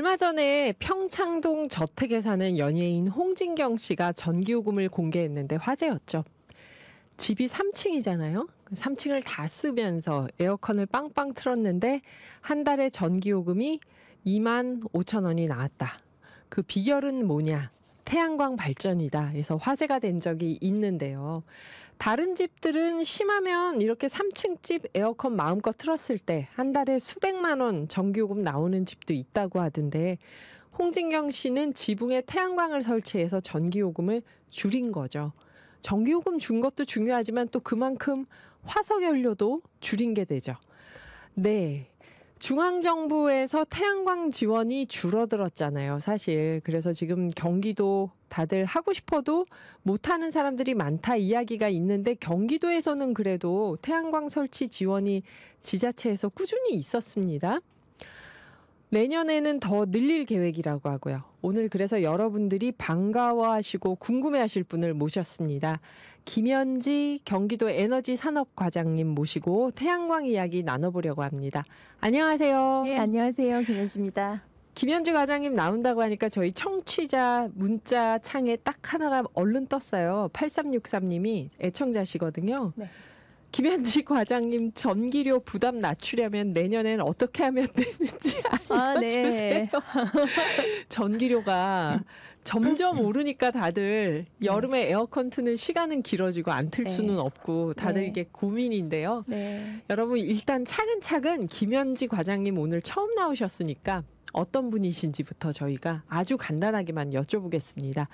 얼마 전에 평창동 저택에 사는 연예인 홍진경 씨가 전기요금을 공개했는데 화제였죠. 집이 3층이잖아요. 3층을 다 쓰면서 에어컨을 빵빵 틀었는데 한 달에 전기요금이 2만 5천 원이 나왔다. 그 비결은 뭐냐? 태양광 발전이다. 그래서 화제가 된 적이 있는데요. 다른 집들은 심하면 이렇게 3층 집 에어컨 마음껏 틀었을 때 한 달에 수백만 원 전기요금 나오는 집도 있다고 하던데 홍진경 씨는 지붕에 태양광을 설치해서 전기요금을 줄인 거죠. 전기요금 준 것도 중요하지만 또 그만큼 화석연료도 줄인 게 되죠. 네. 중앙정부에서 태양광 지원이 줄어들었잖아요, 사실. 그래서 지금 경기도 다들 하고 싶어도 못하는 사람들이 많다 이야기가 있는데 경기도에서는 그래도 태양광 설치 지원이 지자체에서 꾸준히 있었습니다. 내년에는 더 늘릴 계획이라고 하고요. 오늘 그래서 여러분들이 반가워하시고 궁금해하실 분을 모셨습니다. 김현지 경기도 에너지산업과장님 모시고 태양광 이야기 나눠보려고 합니다. 안녕하세요. 네, 안녕하세요. 김현지입니다. 김현지 과장님 나온다고 하니까 저희 청취자 문자 창에 딱 하나가 얼른 떴어요. 8363님이 애청자시거든요. 네. 김현지 과장님 전기료 부담 낮추려면 내년엔 어떻게 하면 되는지 알려주세요. 네. 전기료가 점점 오르니까 다들 여름에 에어컨 트는 시간은 길어지고 안 틀 수는 없고 다들 이게 고민인데요. 네. 여러분 일단 차근차근 김현지 과장님 오늘 처음 나오셨으니까 어떤 분이신지부터 저희가 아주 간단하게만 여쭤보겠습니다.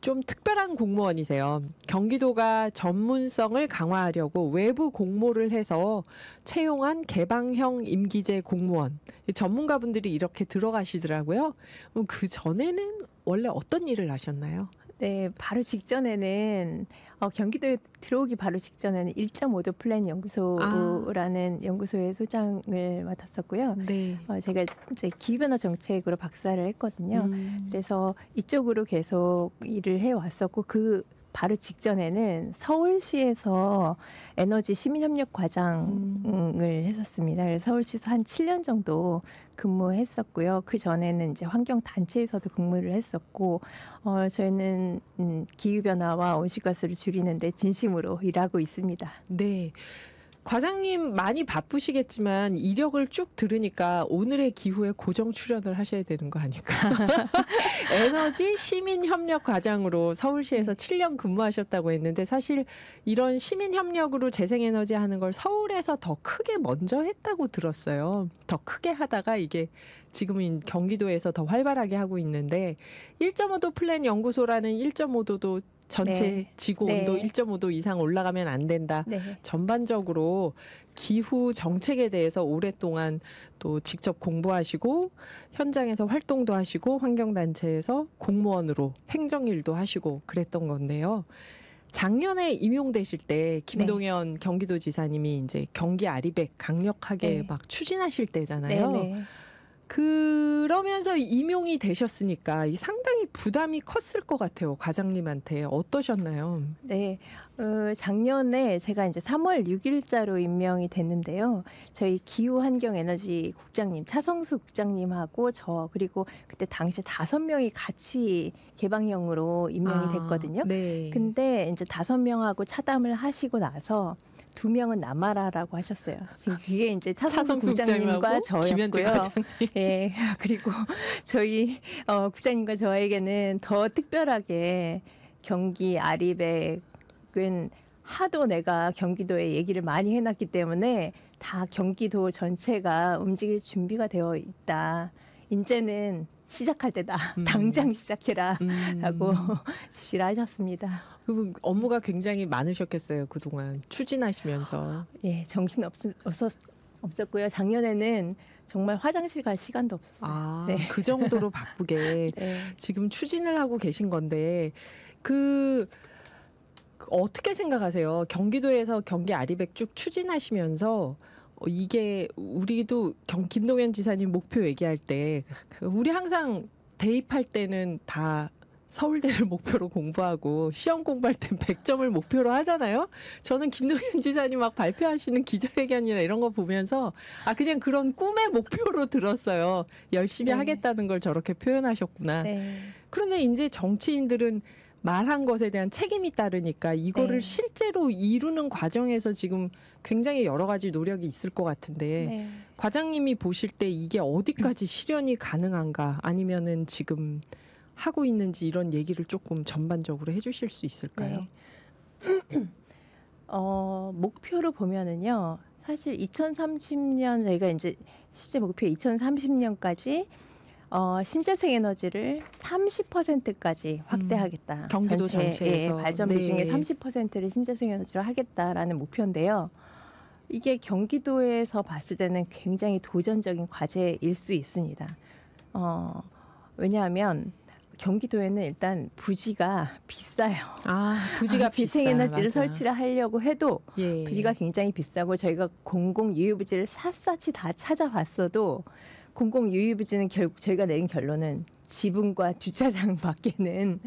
좀 특별한 공무원이세요. 경기도가 전문성을 강화하려고 외부 공모를 해서 채용한 개방형 임기제 공무원. 전문가분들이 이렇게 들어가시더라고요. 그럼 그 전에는 원래 어떤 일을 하셨나요? 네, 바로 직전에는 경기도에 들어오기 바로 직전에는 1.5도 플랜 연구소라는 연구소의 소장을 맡았었고요. 네. 제가 이제 기후변화 정책으로 박사를 했거든요. 그래서 이쪽으로 계속 일을 해왔었고 그 바로 직전에는 서울시에서 에너지 시민협력 과장을 했었습니다. 그래서 서울시에서 한 7년 정도 근무했었고요. 그 전에는 이제 환경단체에서도 근무를 했었고, 저희는 기후변화와 온실가스를 줄이는데 진심으로 일하고 있습니다. 네. 과장님 많이 바쁘시겠지만 이력을 쭉 들으니까 오늘의 기후에 고정 출연을 하셔야 되는 거 아닐까? 에너지 시민협력 과장으로 서울시에서 7년 근무하셨다고 했는데 사실 이런 시민협력으로 재생에너지 하는 걸 서울에서 더 크게 먼저 했다고 들었어요. 더 크게 하다가 이게 지금은 경기도에서 더 활발하게 하고 있는데 1.5도 플랜 연구소라는 1.5도도 전체 지구 온도 1.5도 이상 올라가면 안 된다. 전반적으로 기후 정책에 대해서 오랫동안 또 직접 공부하시고 현장에서 활동도 하시고 환경단체에서 공무원으로 행정일도 하시고 그랬던 건데요. 작년에 임용되실 때 김동연 경기도지사님이 이제 경기 아리백 강력하게 막 추진하실 때잖아요. 그러면서 임용이 되셨으니까 상당히 부담이 컸을 것 같아요. 과장님한테 어떠셨나요? 네, 작년에 제가 이제 3월 6일자로 임명이 됐는데요. 저희 기후환경에너지 국장님 차성수 국장님하고 저 그리고 그때 당시에 5명이 같이 개방형으로 임명이 됐거든요. 근데 이제 5명하고 차담을 하시고 나서 2명은 남아라라고 하셨어요. 지금 그게 이제 차성수 국장님과 저였고요. 예, 그리고 저희 국장님과 저에게는 더 특별하게 경기 아리백은 하도 내가 경기도에 얘기를 많이 해놨기 때문에 다 경기도 전체가 움직일 준비가 되어 있다. 이제는 시작할 때다. 당장 시작해라. 라고 지시를 하셨습니다. 그 업무가 굉장히 많으셨겠어요. 그동안 추진하시면서. 예, 정신 없었고요. 작년에는 정말 화장실 갈 시간도 없었어요. 그 정도로 바쁘게 지금 추진을 하고 계신 건데 어떻게 생각하세요? 경기도에서 경기 아리백 쭉 추진하시면서 이게 우리도 김동연 지사님 목표 얘기할 때 우리 항상 대입할 때는 다 서울대를 목표로 공부하고 시험 공부할 땐 100점을 목표로 하잖아요. 저는 김동연 지사님 막 발표하시는 기자회견이나 이런 거 보면서 그냥 그런 꿈의 목표로 들었어요. 열심히 네. 하겠다는 걸 저렇게 표현하셨구나. 네. 그런데 이제 정치인들은 말한 것에 대한 책임이 따르니까 이거를 네. 실제로 이루는 과정에서 지금 굉장히 여러 가지 노력이 있을 것 같은데 네. 과장님이 보실 때 이게 어디까지 실현이 가능한가 아니면은 지금 하고 있는지 이런 얘기를 조금 전반적으로 해주실 수 있을까요? 네. 목표로 보면은요. 사실 2030년 저희가 이제 실제 목표 2030년까지 신재생 에너지를 30%까지 확대하겠다. 경기도 전체에서. 발전비 네. 중에 30%를 신재생 에너지로 하겠다라는 목표인데요. 이게 경기도에서 봤을 때는 굉장히 도전적인 과제일 수 있습니다. 왜냐하면 경기도에는 일단 부지가 비싸요. 부지가 재생에너지를 맞아. 설치를 하려고 해도 예. 부지가 굉장히 비싸고 저희가 공공유휴부지를 샅샅이 다 찾아봤어도 공공유휴부지는 결국 저희가 내린 결론은 지붕과 주차장 밖에는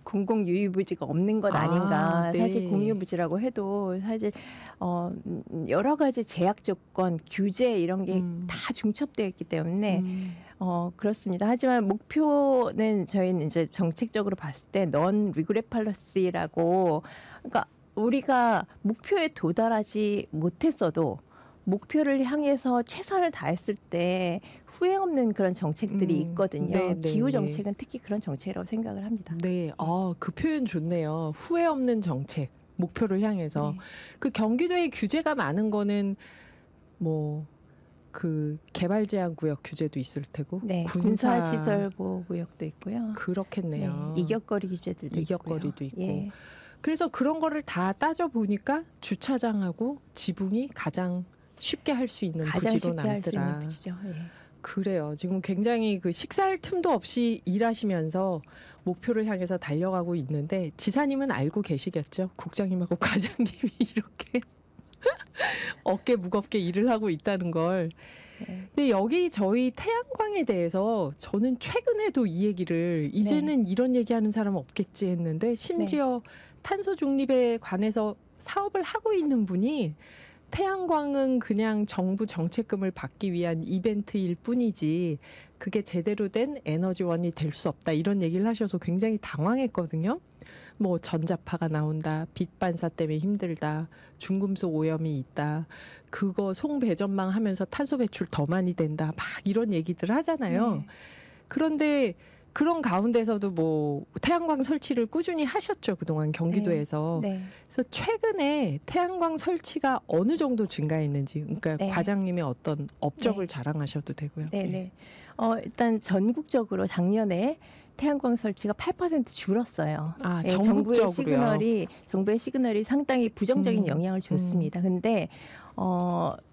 공공유휴부지가 없는 것 아닌가. 네. 사실 공유부지라고 해도 사실 여러 가지 제약 조건, 규제 이런 게 다 중첩되어 있기 때문에 그렇습니다. 하지만 목표는 저희는 이제 정책적으로 봤을 때 넌 리그레 팔러시라고 그러니까 우리가 목표에 도달하지 못했어도 목표를 향해서 최선을 다했을 때 후회 없는 그런 정책들이 있거든요. 기후 정책은 특히 그런 정책이라고 생각을 합니다. 네, 그 표현 좋네요. 후회 없는 정책, 목표를 향해서. 네. 그 경기도에 규제가 많은 거는 뭐 그 개발 제한 구역 규제도 있을 테고, 네, 군사시설 보호구역도 있고요. 그렇겠네요. 네, 이격거리 규제들도 이격거리도 있고. 예. 그래서 그런 거를 다 따져 보니까 주차장하고 지붕이 가장 쉽게 할 수 있는 가장 부지로 쉽게 할 수 있는 남더라. 부지죠. 예. 그래요. 지금 굉장히 그 식사할 틈도 없이 일하시면서 목표를 향해서 달려가고 있는데 지사님은 알고 계시겠죠? 국장님하고 과장님이 이렇게 어깨 무겁게 일을 하고 있다는 걸. 근데 여기 저희 태양광에 대해서 저는 최근에도 이 얘기를 이제는 이런 얘기하는 사람은 없겠지 했는데 심지어 탄소 중립에 관해서 사업을 하고 있는 분이 태양광은 그냥 정부 정책금을 받기 위한 이벤트일 뿐이지 그게 제대로 된 에너지원이 될 수 없다 이런 얘기를 하셔서 굉장히 당황했거든요. 뭐 전자파가 나온다, 빛 반사 때문에 힘들다, 중금속 오염이 있다, 그거 송배전망 하면서 탄소 배출 더 많이 된다, 막 이런 얘기들 하잖아요. 네. 그런데 그런 가운데서도 뭐 태양광 설치를 꾸준히 하셨죠, 그동안 경기도에서. 네. 그래서 최근에 태양광 설치가 어느 정도 증가했는지, 그러니까 네. 과장님의 어떤 업적을 자랑하셔도 되고요. 네. 일단 전국적으로 작년에 태양광 설치가 8% 줄었어요. 전국적으로요. 정부의 시그널이 상당히 부정적인 영향을 줬습니다. 근데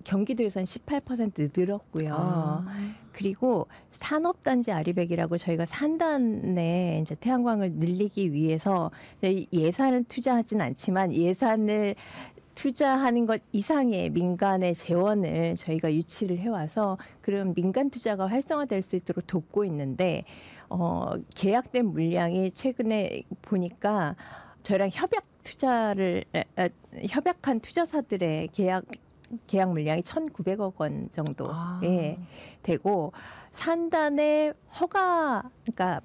경기도에서는 18% 늘었고요. 그리고 산업단지 아리백이라고 저희가 산단에 이제 태양광을 늘리기 위해서 예산을 투자하진 않지만 예산을 투자하는 것 이상의 민간의 재원을 저희가 유치를 해와서 그런 민간 투자가 활성화될 수 있도록 돕고 있는데 계약된 물량이 최근에 보니까 저희랑 협약한 투자사들의 계약 물량이 1,900억 원 정도 되고 산단의 그러니까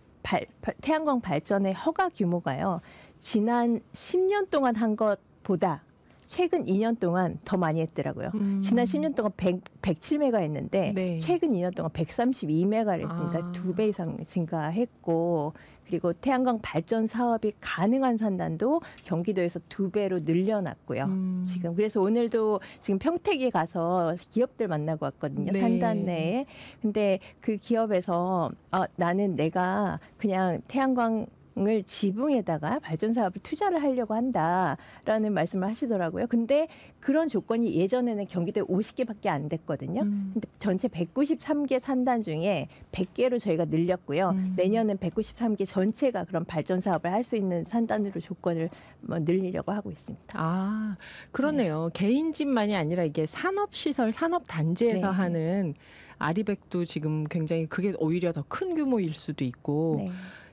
태양광 발전의 허가 규모가요. 지난 10년 동안 한 것보다 최근 2년 동안 더 많이 했더라고요. 지난 10년 동안 107메가 했는데 최근 2년 동안 132메가를 했습니다. 2배 이상 증가했고 그리고 태양광 발전 사업이 가능한 산단도 경기도에서 2배로 늘려놨고요. 지금 그래서 오늘도 지금 평택에 가서 기업들 만나고 왔거든요. 산단 내에. 근데 그 기업에서 나는 내가 그냥 태양광 을 지붕에다가 발전 사업을 투자를 하려고 한다라는 말씀을 하시더라고요. 근데 그런 조건이 예전에는 경기도에 50개밖에 안 됐거든요. 근데 전체 193개 산단 중에 100개로 저희가 늘렸고요. 내년은 193개 전체가 그런 발전 사업을 할 수 있는 산단으로 조건을 늘리려고 하고 있습니다. 그러네요. 개인 집만이 아니라 이게 산업시설, 산업단지에서 하는 아리백도 지금 굉장히 그게 오히려 더 큰 규모일 수도 있고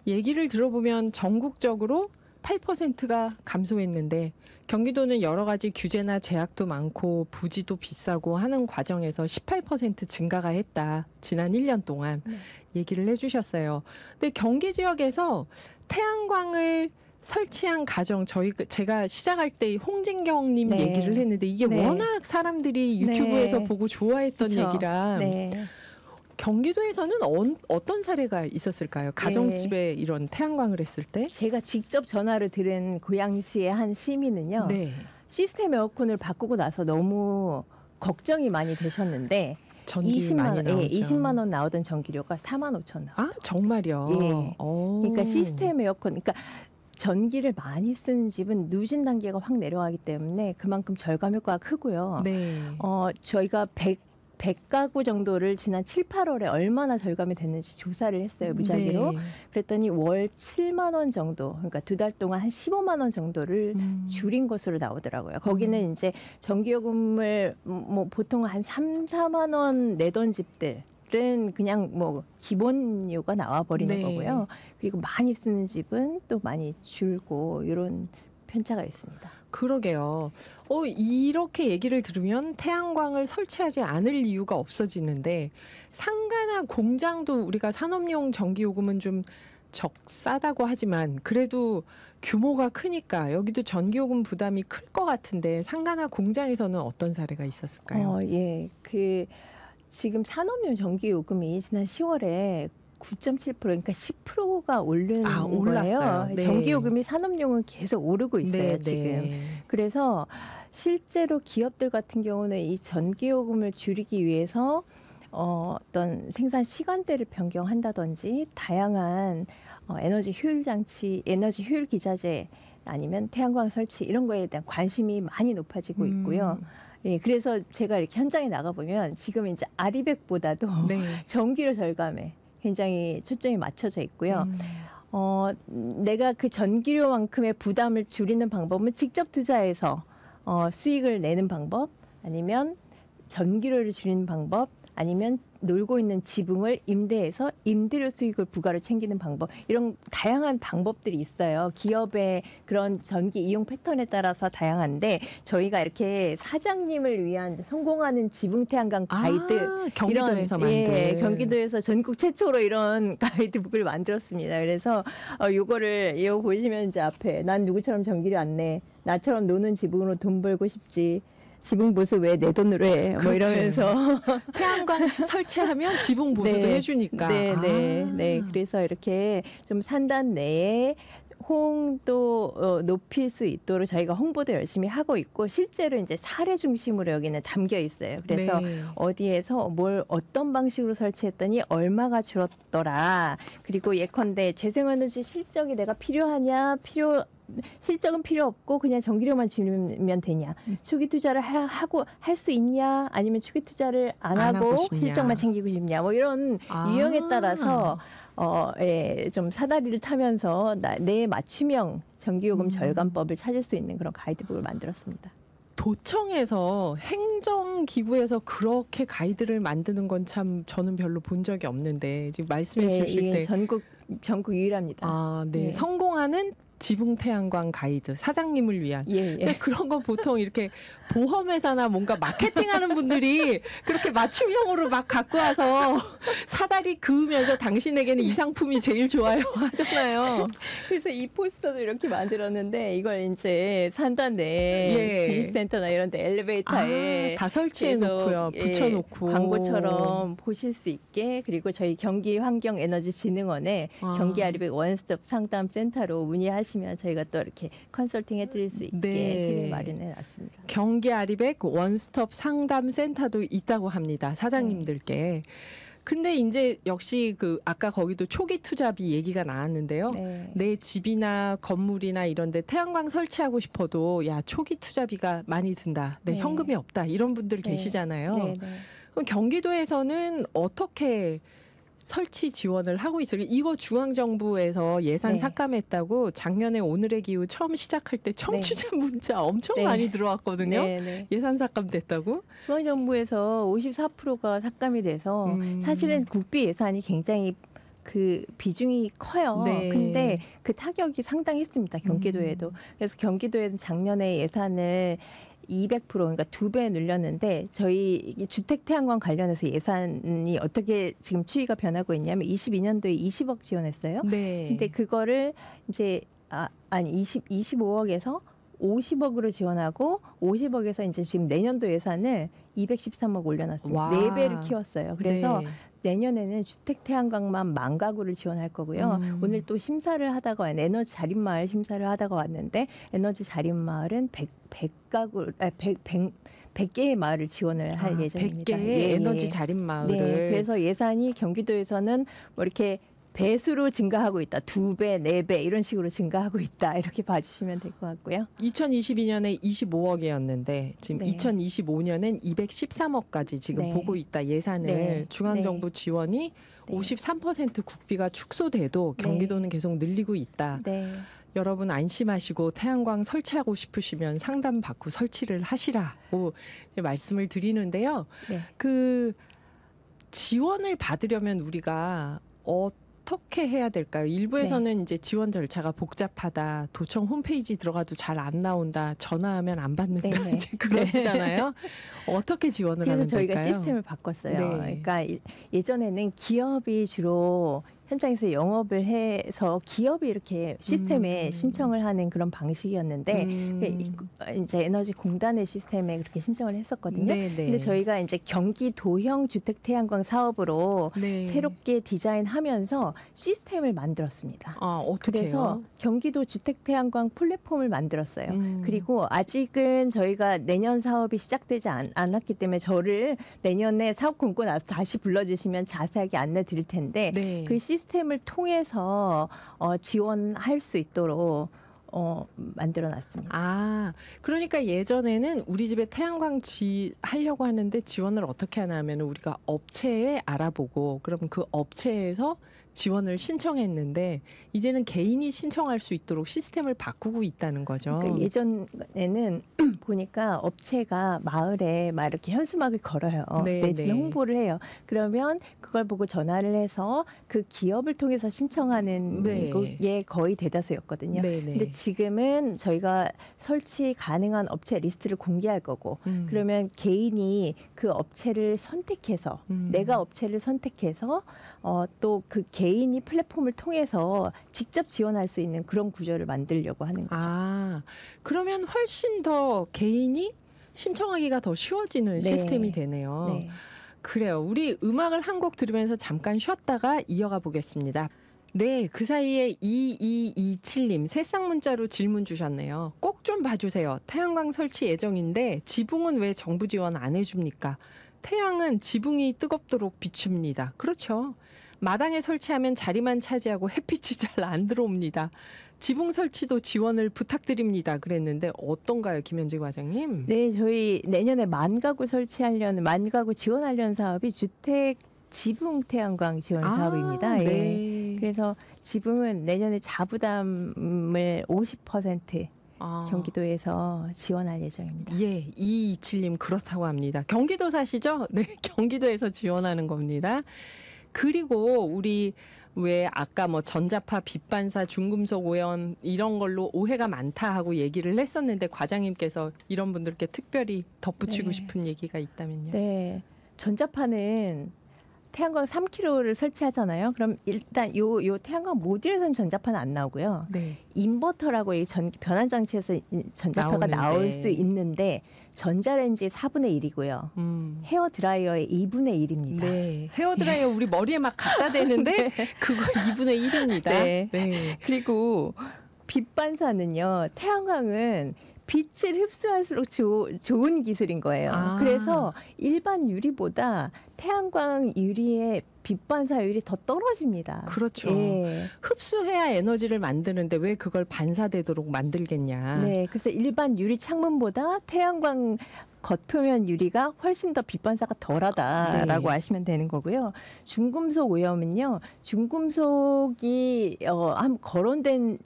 얘기를 들어보면 전국적으로 8%가 감소했는데 경기도는 여러 가지 규제나 제약도 많고 부지도 비싸고 하는 과정에서 18% 증가가 했다. 지난 1년 동안 얘기를 해주셨어요. 근데 경기 지역에서 태양광을 설치한 가정 제가 시작할 때 홍진경님 네. 얘기를 했는데 이게 네. 워낙 사람들이 유튜브에서 네. 보고 좋아했던 그쵸. 얘기라 네. 경기도에서는 어떤 사례가 있었을까요? 가정집에 이런 태양광을 했을 때? 제가 직접 전화를 들은 고양시의 한 시민은요. 네. 시스템 에어컨을 바꾸고 나서 너무 걱정이 많이 되셨는데 전기 20만 많이 원, 나오죠. 20만 원 나오던 전기료가 4만 5천 원. 아 정말요? 예. 오. 그러니까 시스템 에어컨, 그러니까 전기를 많이 쓰는 집은 누진 단계가 확 내려가기 때문에 그만큼 절감 효과가 크고요. 네. 저희가 100가구 정도를 지난 7, 8월에 얼마나 절감이 됐는지 조사를 했어요. 무작위로. 네. 그랬더니 월 7만 원 정도, 그러니까 2달 동안 한 15만 원 정도를 줄인 것으로 나오더라고요. 거기는 이제 전기요금을 뭐 보통 한 3, 4만 원 내던 집들은 그냥 뭐 기본료가 나와 버리는 네. 거고요. 그리고 많이 쓰는 집은 또 많이 줄고 이런 편차가 있습니다. 그러게요. 이렇게 얘기를 들으면 태양광을 설치하지 않을 이유가 없어지는데 상가나 공장도 우리가 산업용 전기요금은 좀 싸다고 하지만 그래도 규모가 크니까 여기도 전기요금 부담이 클 것 같은데 상가나 공장에서는 어떤 사례가 있었을까요? 예. 지금 산업용 전기요금이 지난 10월에 9.7% 그러니까 10%가 오른 거예요. 올랐어요. 네. 전기요금이 산업용은 계속 오르고 있어요. 지금. 네. 그래서 실제로 기업들 같은 경우는 이 전기요금을 줄이기 위해서 어떤 생산 시간대를 변경한다든지 다양한 에너지 효율 장치, 에너지 효율 기자재 아니면 태양광 설치 이런 거에 대한 관심이 많이 높아지고 있고요. 예, 그래서 제가 이렇게 현장에 나가 보면 지금 이제 아리백보다도 네. 전기료 절감에 굉장히 초점이 맞춰져 있고요. 내가 그 전기료만큼의 부담을 줄이는 방법은 직접 투자해서 수익을 내는 방법, 아니면 전기료를 줄이는 방법, 아니면 놀고 있는 지붕을 임대해서 임대료 수익을 부가로 챙기는 방법, 이런 다양한 방법들이 있어요. 기업의 그런 전기 이용 패턴에 따라서 다양한데 저희가 이렇게 사장님을 위한 성공하는 지붕 태양광 가이드, 경기도에서 이런, 만든 경기도에서 전국 최초로 이런 가이드북을 만들었습니다. 그래서 이거 보시면 이제 앞에 난 누구처럼 전기료 안 내, 나처럼 노는 지붕으로 돈 벌고 싶지, 지붕 보수 왜 내 돈으로 해? 뭐 그렇지. 이러면서 태양광 설치하면 지붕 보수도 네. 해주니까. 네. 그래서 이렇게 좀 산단 내에 호응도 높일 수 있도록 저희가 홍보도 열심히 하고 있고 실제로 이제 사례 중심으로 여기는 담겨 있어요. 그래서 네. 어디에서 어떤 방식으로 설치했더니 얼마가 줄었더라. 그리고 예컨대 재생에너지 실적이 내가 필요하냐, 실적은 필요 없고 그냥 전기료만 줄이면 되냐, 초기 투자를 하고 할 수 있냐, 아니면 초기 투자를 안 하고 싶냐. 실적만 챙기고 싶냐, 뭐 이런 유형에 따라서 좀 사다리를 타면서 내 맞춤형 전기요금 절감법을 찾을 수 있는 그런 가이드북을 만들었습니다. 도청에서 행정기구에서 그렇게 가이드를 만드는 건 참 저는 별로 본 적이 없는데 지금 말씀해 주실 때 전국 유일합니다. 네. 성공하는 지붕 태양광 가이드 사장님을 위한. 근데 그런 거 보통 이렇게 보험회사나 뭔가 마케팅하는 분들이 그렇게 맞춤형으로 막 갖고 와서 사다리 그으면서 당신에게는 이 상품이 제일 좋아요 하잖아요. 그래서 이 포스터도 이렇게 만들었는데 이걸 이제 산단 내 주식센터나 이런 데 엘리베이터에 다 설치해 놓고요. 붙여놓고 광고처럼 보실 수 있게, 그리고 저희 경기환경에너지진흥원에 경기아리백 원스톱 상담센터로 문의하시면 저희가 또 이렇게 컨설팅 해드릴 수 있게 시를 마련해 놨습니다. 경기 아리백 원스톱 상담센터도 있다고 합니다. 사장님들께. 근데 이제 역시 아까 거기도 초기 투자비 얘기가 나왔는데요. 내 집이나 건물이나 이런 데 태양광 설치하고 싶어도 초기 투자비가 많이 든다. 현금이 없다. 이런 분들 계시잖아요. 그럼 경기도에서는 어떻게 설치 지원을 하고 있어요? 이거 중앙정부에서 예산 삭감했다고 작년에 오늘의 기후 처음 시작할 때 청취자 문자 엄청 많이 들어왔거든요. 예산 삭감됐다고? 중앙정부에서 54%가 삭감이 돼서 사실은 국비 예산이 굉장히 그 비중이 커요. 네. 근데 그 타격이 상당했습니다. 경기도에도. 그래서 경기도에는 작년에 예산을 200% 그러니까 2배 늘렸는데 저희 주택 태양광 관련해서 예산이 어떻게 지금 추이가 변하고 있냐면 22년도에 20억 지원했어요. 네. 근데 그거를 이제 25억에서 50억으로 지원하고 50억에서 이제 지금 내년도 예산을 213억 올려놨습니다. 와. 4배를 키웠어요. 그래서 네. 내년에는 주택 태양광만 10,000가구를 지원할 거고요. 오늘 또 심사를 하다가 에너지 자립마을 심사를 하다가 왔는데 에너지 자립마을은 100개의 마을을 지원을 할 예정입니다. 100개의 에너지 자립 마을을. 네, 그래서 예산이 경기도에서는 뭐 이렇게 배수로 증가하고 있다. 2배, 4배 이런 식으로 증가하고 있다. 이렇게 봐주시면 될 것 같고요. 2022년에 25억이었는데 지금 네. 2025년엔 213억까지 지금 네. 보고 있다. 예산을 네. 중앙정부 지원이 네. 53% 국비가 축소돼도 네. 경기도는 계속 늘리고 있다. 네. 여러분 안심하시고 태양광 설치하고 싶으시면 상담 받고 설치를 하시라고 말씀을 드리는데요. 네. 그 지원을 받으려면 우리가 어떻게 해야 될까요? 일부에서는 이제 지원 절차가 복잡하다. 도청 홈페이지 들어가도 잘 안 나온다. 전화하면 안 받는다. 네네. 이제 그러시잖아요. 어떻게 지원을 그래서 하면 저희가 될까요? 시스템을 바꿨어요. 네. 그러니까 예전에는 기업이 주로 현장에서 영업을 해서 기업이 이렇게 시스템에 신청을 하는 그런 방식이었는데 이제 에너지 공단의 시스템에 그렇게 신청을 했었거든요. 네네. 근데 저희가 이제 경기도형 주택 태양광 사업으로 네. 새롭게 디자인하면서 시스템을 만들었습니다. 어떻게 그래서 해요? 경기도 주택 태양광 플랫폼을 만들었어요. 그리고 아직은 저희가 내년 사업이 시작되지 않았기 때문에 저를 내년에 사업 공고 나서 다시 불러주시면 자세하게 안내 드릴 텐데 네. 그 시스템을 통해서 지원할 수 있도록 만들어놨습니다. 그러니까 예전에는 우리 집에 태양광 하려고 하는데 지원을 어떻게 하냐면 우리가 업체에 알아보고 그럼 그 업체에서 지원을 신청했는데 이제는 개인이 신청할 수 있도록 시스템을 바꾸고 있다는 거죠. 그러니까 예전에는 보니까 업체가 마을에 막 이렇게 현수막을 걸어요. 네, 내지는 네. 홍보를 해요. 그러면 그걸 보고 전화를 해서 그 기업을 통해서 신청하는 네. 게 거의 대다수였거든요. 네, 네. 근데 지금은 저희가 설치 가능한 업체 리스트를 공개할 거고 그러면 개인이 그 업체를 선택해서 내가 업체를 선택해서 또 그 개인이 플랫폼을 통해서 직접 지원할 수 있는 그런 구조를 만들려고 하는 거죠. 그러면 훨씬 더 개인이 신청하기가 더 쉬워지는 네. 시스템이 되네요. 네. 그래요. 우리 음악을 한 곡 들으면서 잠깐 쉬었다가 이어가 보겠습니다. 네, 그 사이에 2227님 새싹 문자로 질문 주셨네요. 꼭 좀 봐주세요. 태양광 설치 예정인데 지붕은 왜 정부 지원 안 해줍니까? 태양은 지붕이 뜨겁도록 비춥니다. 그렇죠. 마당에 설치하면 자리만 차지하고 햇빛이 잘 안 들어옵니다. 지붕 설치도 지원을 부탁드립니다. 그랬는데 어떤가요, 김현지 과장님? 네, 저희 내년에 10,000가구 지원하려는 사업이 주택 지붕 태양광 지원 사업입니다. 네. 예. 그래서 지붕은 내년에 자부담을 50% 경기도에서 지원할 예정입니다. 예, 227님 그렇다고 합니다. 경기도 사시죠? 네, 경기도에서 지원하는 겁니다. 그리고 우리 왜 아까 뭐 전자파 빛반사 중금속 오염 이런 걸로 오해가 많다 하고 얘기를 했었는데 과장님께서 이런 분들께 특별히 덧붙이고 네. 싶은 얘기가 있다면요. 네, 전자파는 태양광 3kg를 설치하잖아요. 그럼 일단 요 태양광 모듈에서는 전자파는 안 나오고요. 네. 인버터라고 이 변환 장치에서 전자파가 나오는데. 나올 수 있는데 전자레인지 4분의 1이고요. 헤어 드라이어의 2분의 1입니다. 네. 헤어드라이어 우리 머리에 막 갖다 대는데 그거 2분의 1입니다. 네. 네. 그리고 빛 반사는요. 태양광은 빛을 흡수할수록 좋은 기술인 거예요. 그래서 일반 유리보다 태양광 유리의 빛 반사율이 더 떨어집니다. 그렇죠. 예. 흡수해야 에너지를 만드는데 왜 그걸 반사되도록 만들겠냐. 네, 그래서 일반 유리 창문보다 태양광 겉표면 유리가 훨씬 더 빛반사가 덜하다라고 네. 아시면 되는 거고요. 중금속 오염은요. 중금속이 한 거론된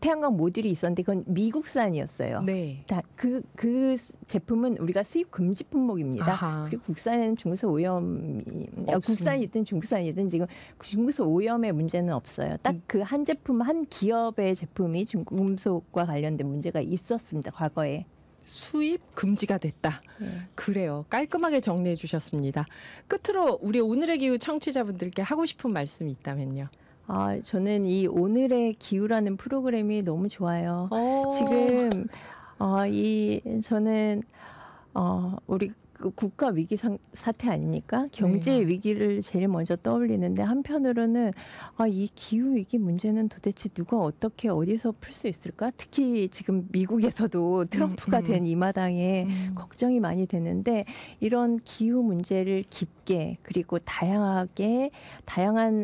태양광 모듈이 있었는데 그건 미국산이었어요. 네. 그 제품은 우리가 수입 금지 품목입니다. 아하. 그리고 국산에는 중금속 오염이 없습니다. 국산이든 중국산이든 지금 중금속 오염의 문제는 없어요. 딱 그 한 제품 한 기업의 제품이 중금속과 관련된 문제가 있었습니다. 과거에. 수입 금지가 됐다. 네. 그래요. 깔끔하게 정리해 주셨습니다. 끝으로 우리 오늘의 기후 청취자분들께 하고 싶은 말씀이 있다면요. 저는 이 오늘의 기후라는 프로그램이 너무 좋아요. 지금 저는 우리 그 국가 위기 사태 아닙니까? 경제 위기를 제일 먼저 떠올리는데 한편으로는 이 기후 위기 문제는 도대체 누가 어떻게 어디서 풀 수 있을까? 특히 지금 미국에서도 트럼프가 된 이 마당에 걱정이 많이 되는데 이런 기후 문제를 깊게 그리고 다양한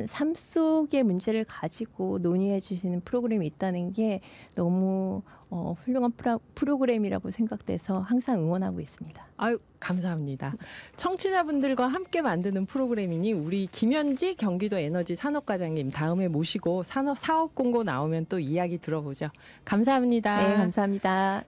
삶 속의 문제를 가지고 논의해 주시는 프로그램이 있다는 게 너무 훌륭한 프로그램이라고 생각돼서 항상 응원하고 있습니다. 아유, 감사합니다. 청취자분들과 함께 만드는 프로그램이니 우리 김현지 경기도 에너지 산업과장님 다음에 모시고 사업 공고 나오면 또 이야기 들어보죠. 감사합니다. 네, 감사합니다.